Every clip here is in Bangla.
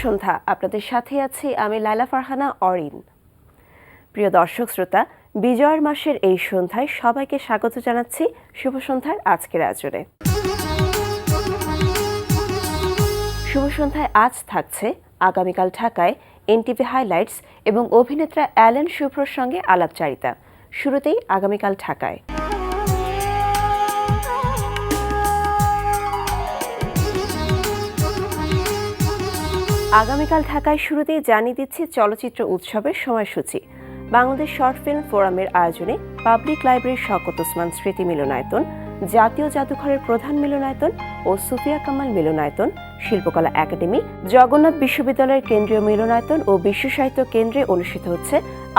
সন্ধ্যা, আপনাদের সাথে আছি আমি লাইলা ফারহানা অরিন। প্রিয় দর্শক শ্রোতা, বিজয়ের মাসের এই সন্ধ্যায় সবাইকে স্বাগত জানাচ্ছি শুভ সন্ধ্যার আজকের আয়োজনে। শুভ সন্ধ্যায় আজ থাকছে আগামীকাল ঢাকায় এনটিভি হাইলাইটস এবং অভিনেত্রা অ্যালেন শুভ্রর সঙ্গে আলাপচারিতা। শুরুতেই আগামীকাল ঢাকায়। আগামীকাল ঢাকায় শুরুতেই জানিয়ে দিচ্ছি চলচ্চিত্র উৎসবের সময়সূচি। বাংলাদেশ শর্ট ফিল্ম ফোরামের আয়োজনে পাবলিক লাইব্রেরির শওকত ওসমান স্মৃতি মিলনায়তন, জাতীয় জাদুঘরের প্রধান মিলনায়তন ও সুফিয়া কামাল মিলনায়তন, শিল্পকলা একাডেমি, জগন্নাথ বিশ্ববিদ্যালয়ের কেন্দ্রীয় মিলনায়তন ও বিশ্ব সাহিত্য কেন্দ্রে অনুষ্ঠিত হচ্ছে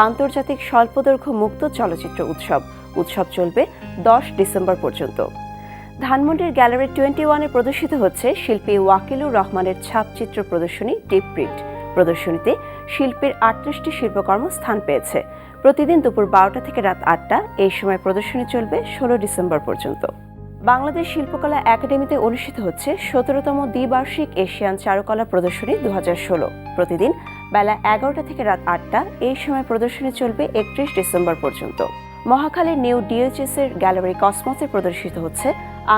আন্তর্জাতিক স্বল্পদৈর্ঘ্য মুক্ত চলচ্চিত্র উৎসব। উৎসব চলবে 10 ডিসেম্বর পর্যন্ত। ধানমন্ডির গ্যালারি 21-এ প্রদর্শিত হচ্ছে শিল্পী ওয়াকিলুর রহমানের ছাপচিত্র প্রদর্শনী ডিপ প্রিন্ট। প্রদর্শনীতে শিল্পীর 38টি শিল্পকর্ম স্থান পেয়েছে। প্রতিদিন দুপুর 12টা থেকে রাত 8টা এই সময় প্রদর্শনী চলবে 16 ডিসেম্বর পর্যন্ত। বাংলাদেশ শিল্পকলা একাডেমিতে অনুষ্ঠিত হচ্ছে 17তম দ্বিবার্ষিক এশিয়ান চারুকলা প্রদর্শনী 2016। প্রতিদিন বেলা 11টা থেকে রাত 8টা এই সময় প্রদর্শনী চলবে 31 ডিসেম্বর পর্যন্ত। মহাখালীর নিউ ডিএইচএস এর গ্যালারি কসমসে প্রদর্শিত হচ্ছে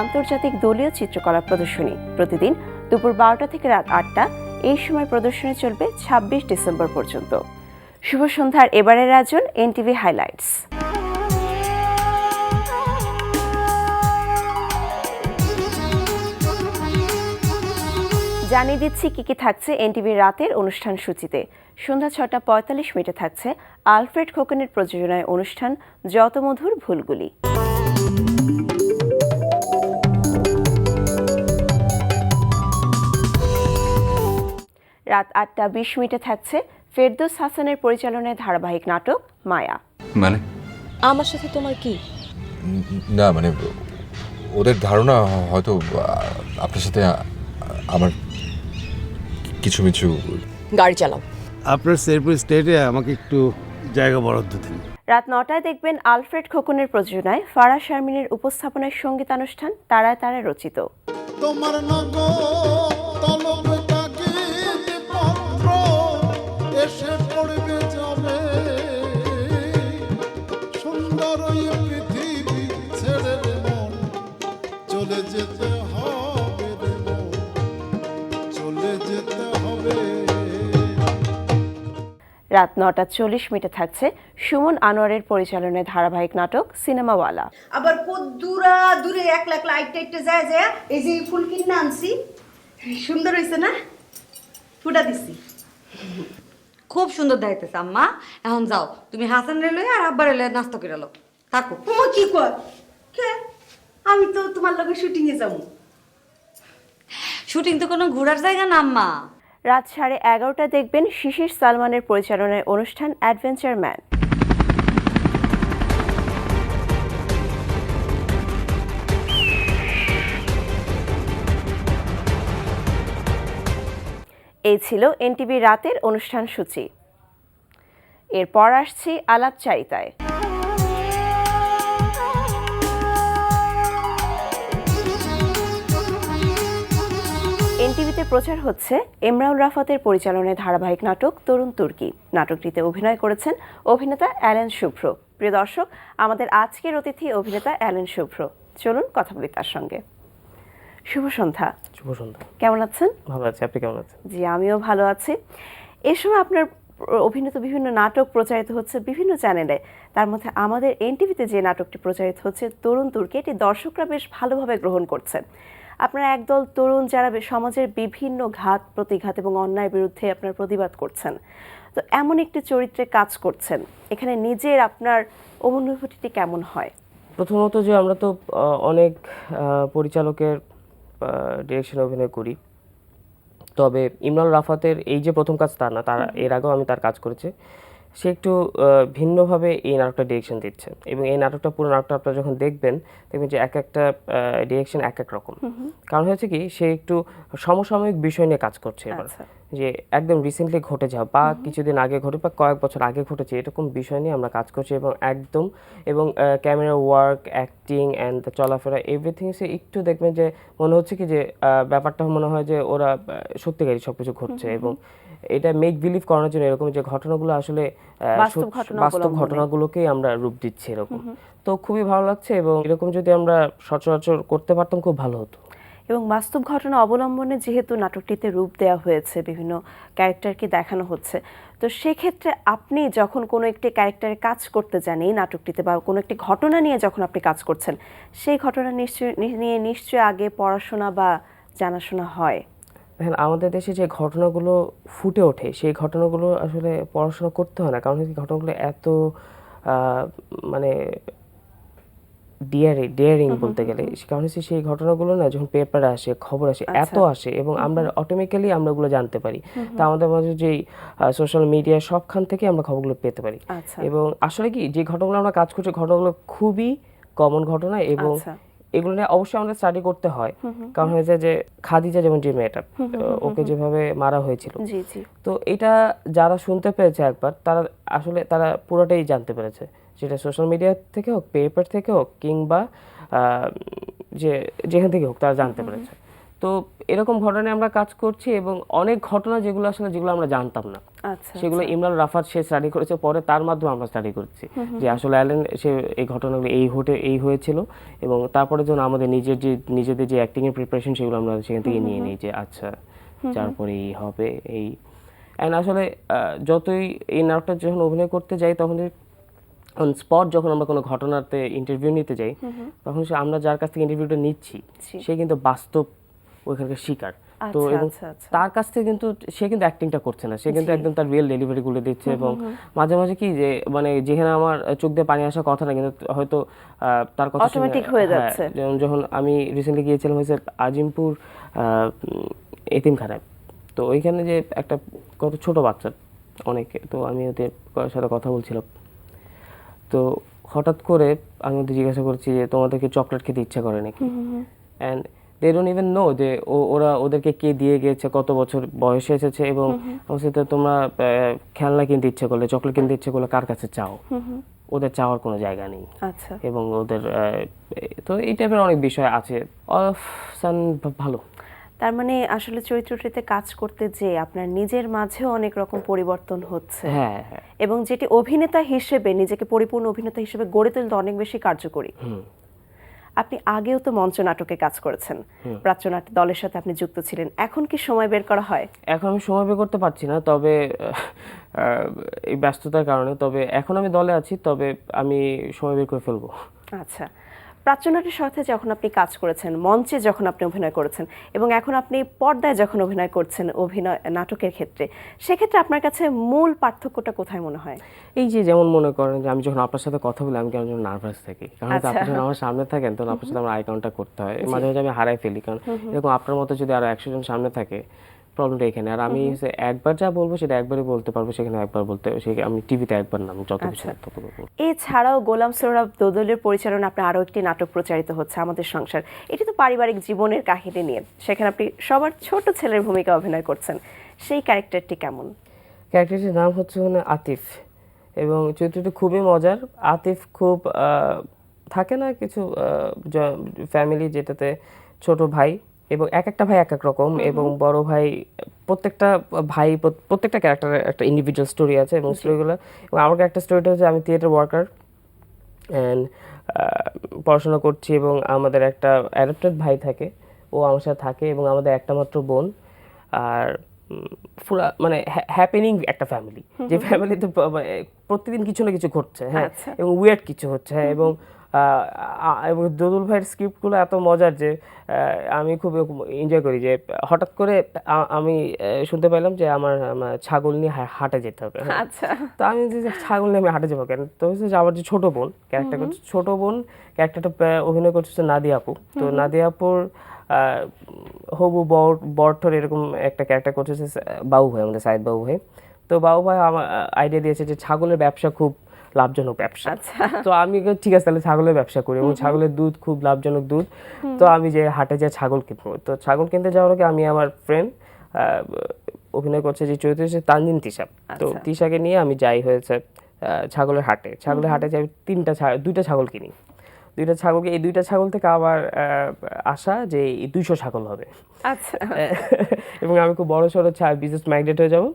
আন্তর্জাতিক দলীয় চিত্রকলা প্রদর্শনী। প্রতিদিন দুপুর 12টা থেকে রাত 8টা এই সময় প্রদর্শনী চলবে 26 ডিসেম্বর পর্যন্ত। শুভ সন্ধ্যার এবারের আয়োজন এনটিভি হাইলাইটস। জানিয়ে দিচ্ছি কি থাকছে এনটিভি রাতের অনুষ্ঠান সূচিতে। সন্ধ্যা 6:45 থাকছে আলফ্রেড খোকনের প্রযোজনায় অনুষ্ঠান যত মধুর ভুলগুলি। রাত 8:20 থাকছে ফেরদৌস হাসানের পরিচালনায় ধারাবাহিক নাটক মায়া। মানে আমার সাথে তোমার কি? না মানে ওদের ধারণা হয়তো আপনার সাথে আমার কিছু কিছু। গাড়ি চালাও। আপনার শেরপুর স্টেটে আমাকে একটু জায়গা বরাদ্দ দিন। রাত 9টায় দেখবেন আলফ্রেড খোকনের প্রযোজনায় ফারাহ শারমিনের উপস্থাপনায় সঙ্গীতানুষ্ঠান তারায় তারায় রচিত। তোমার এসে পড়বে যাবে সুন্দর পৃথিবী ছেড়ে মন চলে যেতে হবে, চলে যেতে হবে। রাত 9:40 থাকছে সুমন আনোয়ারের পরিচালনায় ধারাবাহিক নাটক সিনেমাওয়ালা। আবার দূরা দূরে একলা একলা আইটটা আইটটা যায় যায় এই যে ফুল কিনে আনছি, সুন্দর হয়েছে না? ফুটা দিছি। খুব সুন্দর দেখাইতেছে আম্মা। এখন যাও তুমি হাসান রে লই আর আব্বার রে নাস্তা করে লো। থাকো। তোমার কি কর? কে? আমি তো তোমার লগে শুটিং এ যাবো। শুটিং তো কোনো ঘোরার জায়গা না আম্মা। রাত 11:30 দেখবেন শিশির সালমানের পরিচালনায় অনুষ্ঠান অ্যাডভেঞ্চার ম্যান। এই ছিল এনটিভি রাতের অনুষ্ঠান সূচি। এরপর আসছি আলাপচারিতায়। এনটিভিতে প্রচার হচ্ছে এমরাউল রাফাতের পরিচালনায় ধারাবাহিক নাটক তরুণ তুর্কি। নাটকটিতে অভিনয় করেছেন অভিনেতা অ্যালেন শুভ্র। প্রিয় দর্শক, আমাদের আজকের অতিথি অভিনেতা অ্যালেন শুভ্র। চলুন কথা বলি তার সঙ্গে। শুভ সন্ধ্যা। শুভ সন্ধ্যা। কেমন আছেন? ভালো আছি, আপনি কেমন আছেন? জি, আমিও ভালো আছি। এই সময় আপনার অভিনীত বিভিন্ন নাটক প্রচারিত হচ্ছে বিভিন্ন চ্যানেলে। তার মধ্যে আমাদের এনটিভিতে যে নাটকটি প্রচারিত হচ্ছে তরুণ তুর্কি, এটি দর্শকরা বেশ ভালোভাবে গ্রহণ করছেন। আপনারা একদল তরুণ যারা সমাজের বিভিন্ন ঘাত প্রতিঘাত এবং অন্যায়ের বিরুদ্ধে আপনার প্রতিবাদ করছেন, তো এমন একটি চরিত্রে কাজ করছেন, এখানে নিজের আপনার অনুভূতিটি কেমন হয়? প্রথমত যে আমরা তো অনেক পরিচালকের ডিরেকশনে অভিনয় করি, তবে ইমরান রাফাতের এই যে প্রথম কাজ তা না, তার এর আগেও আমি তার কাজ করেছি। সে একটু ভিন্নভাবে এই নাটকটা ডিরেকশন দিচ্ছে এবং এই নাটকটা পুরো নাটকটা আপনারা যখন দেখবেন যে এক একটা ডিরেকশন এক এক রকম। কারণ হচ্ছে কি, সে একটু সমসাময়িক বিষয় নিয়ে কাজ করছে এবার, আচ্ছা। যে একদম রিসেন্টলি ঘটে যাওয়া বা কিছুদিন আগে ঘটে বা কয়েক বছর আগে ঘটেছে এরকম বিষয় নিয়ে আমরা কাজ করছি এবং ক্যামেরা ওয়ার্ক, অ্যাক্টিং অ্যান্ড চলাফেরা এভরিথিং সে একটু দেখবেন যে মনে হচ্ছে কি যে ব্যাপারটা মনে হয় যে ওরা সত্যিকারই সব কিছু ঘটছে এবং এটা মেক বিলিভ করানোর জন্য এরকম যে ঘটনাগুলো আসলে বাস্তব ঘটনা বাস্তব অবলম্বনে। ঘটনাগুলোকেই আমরা রূপ দিচ্ছি এরকম। তো খুবই ভালো লাগছে এবং এরকম যদি আমরা সচরাচর করতে পারতাম খুব ভালো হতো। এবং বাস্তব ঘটনা অবলম্বনে যেহেতু নাটকটিতে রূপ দেওয়া হয়েছে, বিভিন্ন ক্যারেক্টারকে দেখানো হচ্ছে, তো সেক্ষেত্রে আপনি যখন কোনো একটি ক্যারেক্টারে কাজ করতে যান এই নাটকটিতে বা কোনো একটি ঘটনা নিয়ে যখন আপনি কাজ করছেন, সেই ঘটনা নিশ্চয়ই আগে পড়াশোনা বা জানাশোনা হয়। দেখেন, আমাদের দেশে যে ঘটনাগুলো ফুটে ওঠে সেই ঘটনাগুলো আসলে পড়াশোনা করতে হয় না, কারণ হচ্ছে ঘটনাগুলো এত মানে ডিয়ারিং বলতে গেলে, কারণ হচ্ছে সেই ঘটনাগুলো না যখন পেপারে আসে, খবর আসে, এত আসে এবং আমরা অটোমেটিক্যালি আমরা ওগুলো জানতে পারি। তা আমাদের মাঝে যেই সোশ্যাল মিডিয়া সবখান থেকে আমরা খবরগুলো পেতে পারি। আচ্ছা। এবং আসলে কি, যে ঘটনাগুলো আমরা কাজ করছি ঘটনাগুলো খুবই কমন ঘটনা এবং আচ্ছা। এগুলো নিয়ে অবশ্যই আমাদের স্টাডি করতে হয়। কারণ হয়েছে যে খাদিজা যেমন যে মেয়েটা, ওকে যেভাবে মারা হয়েছিল, জি জি। তো এটা যারা শুনতে পেরেছে একবার তারা পুরোটাই জানতে পেরেছে, সেটা সোশ্যাল মিডিয়া থেকে হোক, পেপার থেকে হোক, কিংবা যেখান থেকে হোক তারা জানতে পেরেছে। তো এরকম ঘটনায় আমরা কাজ করছি এবং অনেক ঘটনা যেগুলো আমরা জানতাম না, আচ্ছা। সেগুলো ইমরান রাফাত সে স্টাডি করেছে, পরে তার মাধ্যমে আমরা স্টাডি করছি যে আসলে অ্যালেন সে এই ঘটনাগুলো এই হয়েছিল এবং তারপরে যখন আমাদের নিজেদের যে অ্যাক্টিং এর প্রিপারেশন সেগুলো আমরা সেখান থেকে নিয়ে নিই যে আচ্ছা তারপরে এই হবে এই। অ্যান্ড আসলে যতই এই নাটকটা যখন অভিনয় করতে যাই তখন অন স্পট যখন আমরা কোনো ঘটনাতে ইন্টারভিউ নিতে যাই তখন আমরা যার কাছ থেকে ইন্টারভিউটা নিচ্ছি সে কিন্তু বাস্তব ওইখানকার শিকার। তো এবং তার কাছ থেকে কিন্তু সে কিন্তু অ্যাক্টিংটা করছে না, সে কিন্তু একদম তার রিয়েল ডেলিভারি গুলো দিচ্ছে এবং মাঝে মাঝে কি যে মানে যেখানে আমার চোখ দিয়ে পানি আসার কথা না কিন্তু হয়তো তার কথা অটোমেটিক হয়ে যাচ্ছে। যখন আমি রিসেন্টলি গিয়েছিলাম হয়েছে আজিমপুর এতিমখানায়, তো ওইখানে যে একটা কত ছোট বাচ্চা অনেকে, তো আমি ওদের সাথে কথা বলছিলাম, তো হঠাৎ করে আমি ওদের জিজ্ঞাসা করছি যে তোমাদেরকে চকলেট খেতে ইচ্ছা করে নাকি, and they don't even know যে ওদেরকে কে দিয়ে গেছে, কত বছর বয়সে এসেছে এবং আমার সাথে তোমরা খেলনা কিনতে ইচ্ছে করলে, চকলেট কিনতে ইচ্ছে করলে কার কাছে চাও, ওদের চাওয়ার কোনো জায়গা নেই। আচ্ছা। এবং ওদের তো এই টাইপের অনেক বিষয় আছে। ভালো। তার মানে আসলে চরিত্রটিতে কাজ করতে যে আপনার নিজের মাঝেও অনেক রকম পরিবর্তন হচ্ছে। হ্যাঁ। এবং যেটি অভিনেতা হিসেবে নিজেকে পরিপূর্ণ অভিনেতা হিসেবে গড়ে তুলতে অনেক বেশি কার্যকরী। আপনি আগেও তো মঞ্চ নাটকে কাজ করেছেন, প্রাচ্যনাট্য দলের সাথে আপনি যুক্ত ছিলেন, এখন কি সময় বের করা হয়? এখন আমি সময় বের করতে পারছি না, তবে এই ব্যস্ততার কারণে, তবে এখন আমি দলে আছি, তবে আমি সময় বের করে ফেলবো। আচ্ছা। প্রাচ্যনাট্যের সাথে যখন আপনি কাজ করেছেন, মঞ্চে যখন আপনি অভিনয় করেছেন এবং এখন আপনি পর্দায় যখন অভিনয় করছেন অভিনয় নাটকের ক্ষেত্রে, সেক্ষেত্রে আপনার কাছে মূল পার্থক্যটা কোথায় মনে হয়? এই যে যেমন মনে করেন যে আমি যখন আপনার সাথে কথা বলি আমি কেমন যেন নার্ভাস থাকি, কারণ আপনি যখন আমার সামনে থাকেন তখন আপনার সাথে আমার আই কন্টাক্ট করতে হয়, মাঝে মাঝে আমি হারাই ফেলি, কারণ এরকম আপনার মতো যদি আরো 100 জন সামনে থাকে প্রবলেমটা এখানে। আর আমি একবার যা বলবো সেটা একবারই বলতে পারবো, সেখানে একবার বলতে আমি টিভিতে একবার না, আমি যত কিছু তত বলবো। এছাড়াও গোলাম সোহরাব দোদলের পরিচালনা আপনার আরও একটি নাটক প্রচারিত হচ্ছে, আমাদের সংসার। এটি তো পারিবারিক জীবনের কাহিনী নিয়ে, সেখানে আপনি সবার ছোট ছেলের ভূমিকা অভিনয় করছেন, সেই ক্যারেক্টারটি কেমন? ক্যারেক্টারটির নাম হচ্ছে আতিফ এবং চরিত্রটি খুবই মজার। আতিফ খুব থাকে না কিছু ফ্যামিলি যেটাতে ছোট ভাই এবং একটা ভাই এক এক রকম এবং বড় ভাই প্রত্যেকটা ক্যারেক্টারের একটা ইন্ডিভিজুয়াল স্টোরি আছে এবং স্টোরিগুলো, এবং আমার একটা স্টোরিটা হচ্ছে আমি থিয়েটার ওয়ার্কার অ্যান্ড পড়াশোনা করছি এবং আমাদের একটা অ্যাডাপ্টেড ভাই থাকে, ও আমার সাথে থাকে এবং আমাদের একটা মাত্র বোন। আর পুরা মানে হ্যাপেনিং একটা ফ্যামিলি, যে ফ্যামিলিতে প্রতিদিন কিছু না কিছু ঘটছে, হ্যাঁ, এবং উইয়ার্ড কিছু হচ্ছে, হ্যাঁ, এবং দোদুল ভাইয়ের স্ক্রিপ্টগুলো এত মজার যে আমি খুব এনজয় করি। যে হঠাৎ করে আমি শুনতে পেলাম যে আমার ছাগল নিয়ে হাটে যেতে হবে, আচ্ছা। তো আমি যে ছাগল নিয়ে আমি হাটে যাবো কেন, তো হচ্ছে যে আমার যে ছোট বোন ক্যারেক্টার করছে, ছোট বোন ক্যারেক্টারটা অভিনয় করছে নাদিয়া আপু। তো নাদিয়া আপুর হবু বরঠর এরকম একটা ক্যারেক্টার করছে বাবু ভাই, আমাদের সাইদ বাবু ভাই। তো বাবু ভাই আমার আইডিয়া দিয়েছে যে ছাগলের ব্যবসা খুব লাভজনক ব্যবসা। আচ্ছা। তো আমি ঠিক আছে তাহলে ছাগলের ব্যবসা করি, এবং ছাগলের দুধ খুব লাভজনক দুধ। তো আমি যে হাটে যাই ছাগল কিনবো, তো ছাগল কিনতে যাওয়ার আগে আমি আমার ফ্রেন্ড অভিনয় করছে যে চরিত্র হচ্ছে তানজিন তিশা, তো আচ্ছা। তিশাকে নিয়ে আমি যাই হয়েছে ছাগলের হাটে যাই, দুইটা ছাগল কিনি। এই দুইটা ছাগল থেকে আবার আশা যে এই 200 ছাগল হবে। আচ্ছা। এবং আমি খুব বড় সড়ো বিজনেস ম্যাগনেট হয়ে যাবো।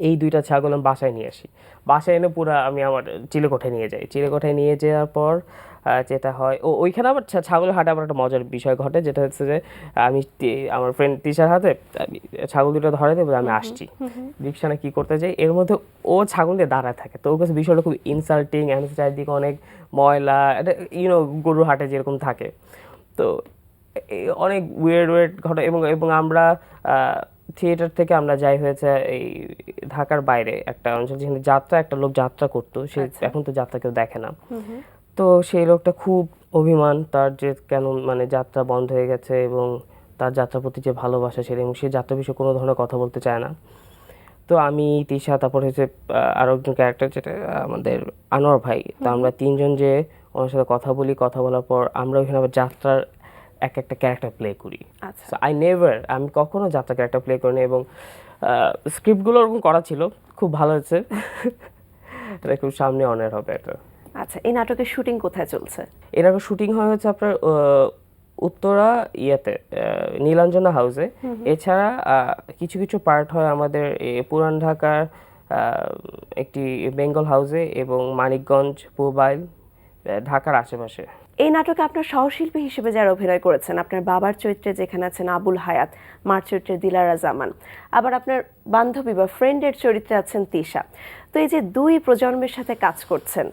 এই দুইটা ছাগল আমি বাসায় নিয়ে আসি, বাসায় এনে পুরো আমি আমার চিলেকোঠায় নিয়ে যাই। চিলেকোঠায় নিয়ে যাওয়ার পর যেটা হয়, ওইখানে আবার ছাগলের হাটে আবার একটা মজার বিষয় ঘটে, যেটা হচ্ছে যে আমি আমার ফ্রেন্ড তিশার হাতে আমি ছাগল দুটো ধরে দেবো, আমি আসছি রিক্সা না কি করতে যাই, এর মধ্যে ও ছাগল দিয়ে দাঁড়ায় থাকে। তো ওর কাছে বিষয়টা খুব ইনসাল্টিং, এমন চারিদিকে অনেক ময়লা, এটা গরুর হাটে যেরকম থাকে। তো অনেক ওয়েট ঘটে, এবং আমরা থিয়েটার থেকে আমরা যাই হয়েছে এই ঢাকার বাইরে একটা অঞ্চল, যেখানে একটা লোক যাত্রা করতো, সে এখন তো যাত্রা কেউ দেখে না। তো সেই লোকটা খুব অভিমান তার, যে কেন মানে যাত্রা বন্ধ হয়ে গেছে, এবং তার যাত্রার প্রতি যে ভালোবাসা সেটা, এবং সে যাত্রা বিষয়ে কোনো ধরনের কথা বলতে চায় না। তো আমি, তিশা, তারপর হচ্ছে আরও একজন ক্যারেক্টার যেটা আমাদের আনোয়ার ভাই, তো আমরা তিনজন যে ওনার সাথে কথা বলার পর আমরা ওইখানে আবার যাত্রার একটা ক্যারেক্টার প্লে করি। আচ্ছা। সো আমি কখনো যাত্রা ক্যারেক্টার প্লে করিনি, এবং স্ক্রিপ্টগুলো ওরকম করা ছিল, খুব ভালো হয়েছে। এটা খুব সামনে অনের হবে এটা। আচ্ছা, এই নাটকের শুটিং কোথায় চলছে? এর আগে শুটিং হচ্ছে আপনার উত্তরা নীলাঞ্জনা হাউসে। এছাড়া কিছু কিছু পার্ট হয় আমাদের পুরান ঢাকার একটি বেঙ্গল হাউসে, এবং মানিকগঞ্জ, পুবাইল, ঢাকার আশেপাশে। এই নাটকে আপনার সহশিল্পী হিসেবে যারা অভিনয় করেছেন, আপনার বাবার চরিত্রে যেখানে আছেন আবুল হায়াত, মার চরিত্রে দিলারা জামান, আবার আপনার বান্ধবী বা ফ্রেন্ডের চরিত্রে আছেন তিশা। তো এই যে দুই প্রজন্মের সাথে কাজ করছেন,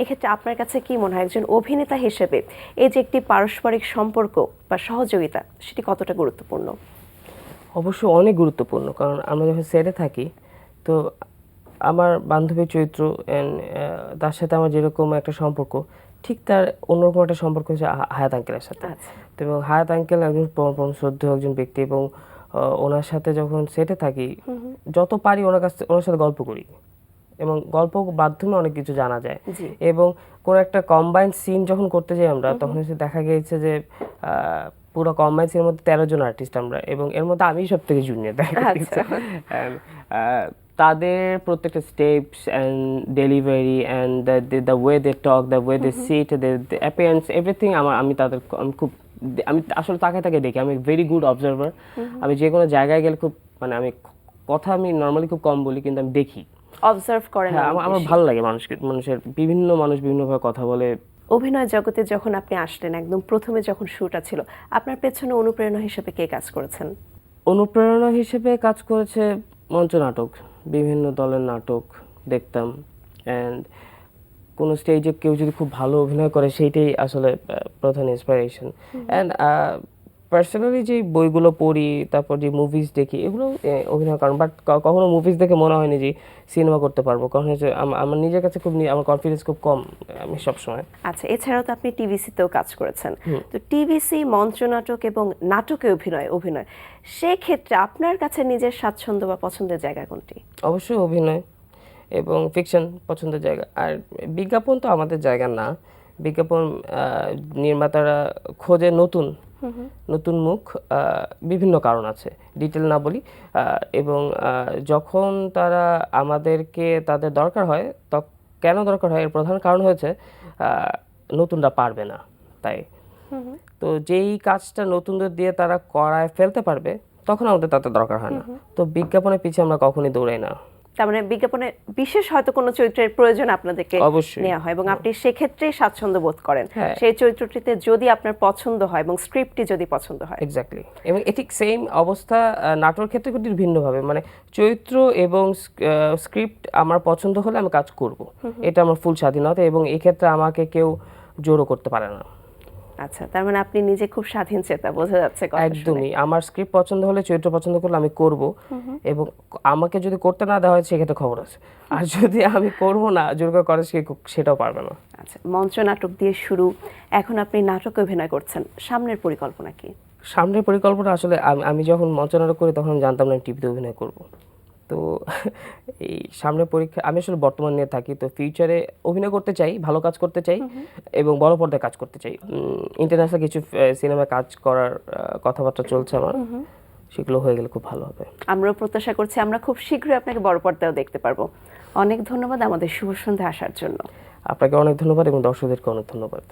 এক্ষেত্রে আপনার কাছে কি মনে হয় একজন অভিনেতা হিসেবে এই যে একটি পারস্পরিক সম্পর্ক বা সহযোগিতা, সেটি কতটা গুরুত্বপূর্ণ? অবশ্যই অনেক গুরুত্বপূর্ণ, কারণ আমরা যখন সেটে থাকি, তো আমার বান্ধবীর চরিত্র তার সাথে আমার যেরকম একটা সম্পর্ক, ঠিক তার অন্যরকম একটা সম্পর্ক হচ্ছে হায়াত আঙ্কেলের সাথে। তো এবং হায়াত আঙ্কেল একজন পরম শ্রদ্ধেয় একজন ব্যক্তি, এবং ওনার সাথে যখন সেটে থাকি, যত পারি ওনার সাথে গল্প করি, এবং গল্প মাধ্যমে অনেক কিছু জানা যায়। এবং কোন একটা কম্বাইন্ড সিন যখন করতে যাই আমরা, তখন হচ্ছে দেখা গিয়েছে যে পুরো কম্বাইন্ড সিনের মধ্যে 13 জন আর্টিস্ট আমরা, এবং এর মধ্যে আমি সব থেকে জুনিয়র। তাদের প্রত্যেকটা steps and delivery and the way they talk, the way they sit, the appearance, everything আমি আসলে তাকে দেখি। আমি ভেরি গুড অবজারভার। আমি যে কোনো জায়গায় গেলে খুব আমি নর্মালি খুব কম বলি, কিন্তু আমি দেখি, অবজার্ভ করেন। হ্যাঁ, আমার ভালো লাগে মানুষের বিভিন্ন মানুষ বিভিন্নভাবে কথা বলে। অভিনয় জগতে যখন আপনি আসলেন, একদম প্রথমে যখন শুটা ছিল, আপনার পেছনে অনুপ্রেরণা হিসেবে কে কাজ করেছেন? অনুপ্রেরণা হিসেবে কাজ করেছে মঞ্চ নাটক, বিভিন্ন দলের নাটক দেখতাম, অ্যান্ড কোনো স্টেজে কেউ যদি খুব ভালো অভিনয় করে, সেইটাই আসলে প্রধান ইন্সপিরেশন। অ্যান্ড পার্সোনালি যে বইগুলো পড়ি, তারপর যে মুভিজ দেখি, এগুলো অভিনয় করেন, বাট কখনো মুভিজ দেখে মনে হয়নি যে সিনেমা করতে পারবো, কারণ হচ্ছে আমার নিজের কাছে আমার কনফিডেন্স খুব কম আমি সবসময়। আচ্ছা, এছাড়াও তো আপনি টিভিসিতেও কাজ করেছেন, তো টিভিসি, মঞ্চনাটক এবং নাটকে অভিনয় সেক্ষেত্রে আপনার কাছে নিজের স্বাচ্ছন্দ্য বা পছন্দের জায়গা কোনটি? অবশ্যই অভিনয় এবং ফিকশন পছন্দের জায়গা। আর বিজ্ঞাপন তো আমাদের জায়গা না। বিজ্ঞাপন নির্মাতারা খোঁজে নতুন মুখ, বিভিন্ন কারণ আছে, ডিটেল না বলি। এবং যখন তারা আমাদেরকে তাদের দরকার হয়, কেন দরকার হয়, এর প্রধান কারণ হয়েছে নতুনরা পারবে না, তাই। তো যেই কাজটা নতুনদের দিয়ে তারা করায় ফেলতে পারবে, তখন আমাদের তাদের দরকার হয় না। তো বিজ্ঞাপনের পিছিয়ে আমরা কখনোই দৌড়াই না। তার মানে বিজ্ঞাপনে বিশেষ হয়তো কোনো চরিত্রের প্রয়োজন আপনাদেরকে নেওয়া হয়, এবং আপনি সেক্ষেত্রেই স্বাচ্ছন্দ্য বোধ করেন সেই চরিত্রটিতে, যদি আপনার পছন্দ হয় এবং স্ক্রিপ্টটি যদি পছন্দ হয়। এক্স্যাক্টলি। এবং ঠিক সেম অবস্থা নাটকের ক্ষেত্রে কিন্তু ভিন্নভাবে, চরিত্র এবং স্ক্রিপ্ট আমার পছন্দ হলে আমি কাজ করব, এটা আমার ফুল স্বাধীনতা, এবং এই ক্ষেত্রে আমাকে কেউ জোরও করতে পারে না। আচ্ছা, তার মানে আপনি নিজে খুব স্বাধীন চেতা, বোঝা যাচ্ছে কথা শুনে। একদমই, আমার স্ক্রিপ্ট পছন্দ হলে, চরিত্র পছন্দ করলে আমি করব, এবং আমাকে যদি করতে না দেওয়া হয় সেক্ষেত্রে খবর আছে, আর যদি আমি করব না, জোর করে সেটাও পারবে না। আচ্ছা, মঞ্চ নাটক দিয়ে শুরু, এখন আপনি নাটকে অভিনয় করছেন, সামনের পরিকল্পনা কি? সামনের পরিকল্পনা আসলে আমি যখন মঞ্চ নাটক করি, তখন জানতাম না টিভিতে অভিনয় করব। তো এই সামনে পরীক্ষা, আমি আসলে বর্তমান নিয়ে থাকি, তো ফিউচারে অভিনয় করতে চাই, ভালো কাজ করতে চাই এবং বড় পর্দায় কাজ করতে চাই। ইন্টারন্যাশনাল কিছু সিনেমায় কাজ করার কথাবার্তা চলছে আমার, সেগুলো হয়ে গেলে খুব ভালো হবে। আমরাও প্রত্যাশা করছি আমরা খুব শীঘ্রই আপনাকে বড় পর্দায়ও দেখতে পারবো। অনেক ধন্যবাদ আমাদের শুভ সন্ধ্যা আসার জন্য। আপনাকে অনেক ধন্যবাদ এবং দর্শকদেরকে অনেক ধন্যবাদ।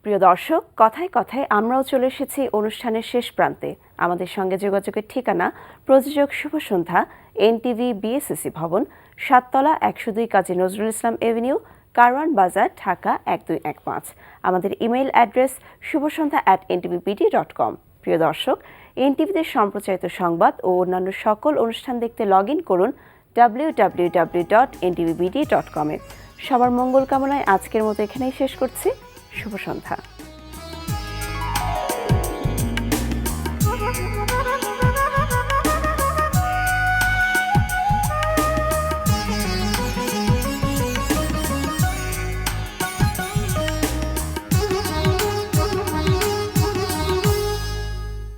প্রিয় দর্শক, কথায় কথায় আমরাও চলে এসেছি অনুষ্ঠানের শেষ প্রান্তে। আমাদের সঙ্গে যোগাযোগের ঠিকানা প্রযোজক শুভ সন্ধ্যা, এনটিভি বিএসসিসি ভবন, 7 তলা 102 কাজী নজরুল ইসলাম এভিনিউ, কারওয়ান বাজার, ঢাকা 1215। আমাদের ইমেইল অ্যাড্রেস shubhasandha@ntvbd.com। প্রিয় দর্শক, এনটিভিতে সম্প্রচারিত সংবাদ ও অন্যান্য সকল অনুষ্ঠান দেখতে লগ ইন করুন www.ntvbd.com-এ। সবার মঙ্গল কামনায় আজকের মতো এখানেই শেষ করছি। শুভ সন্ধ্যা।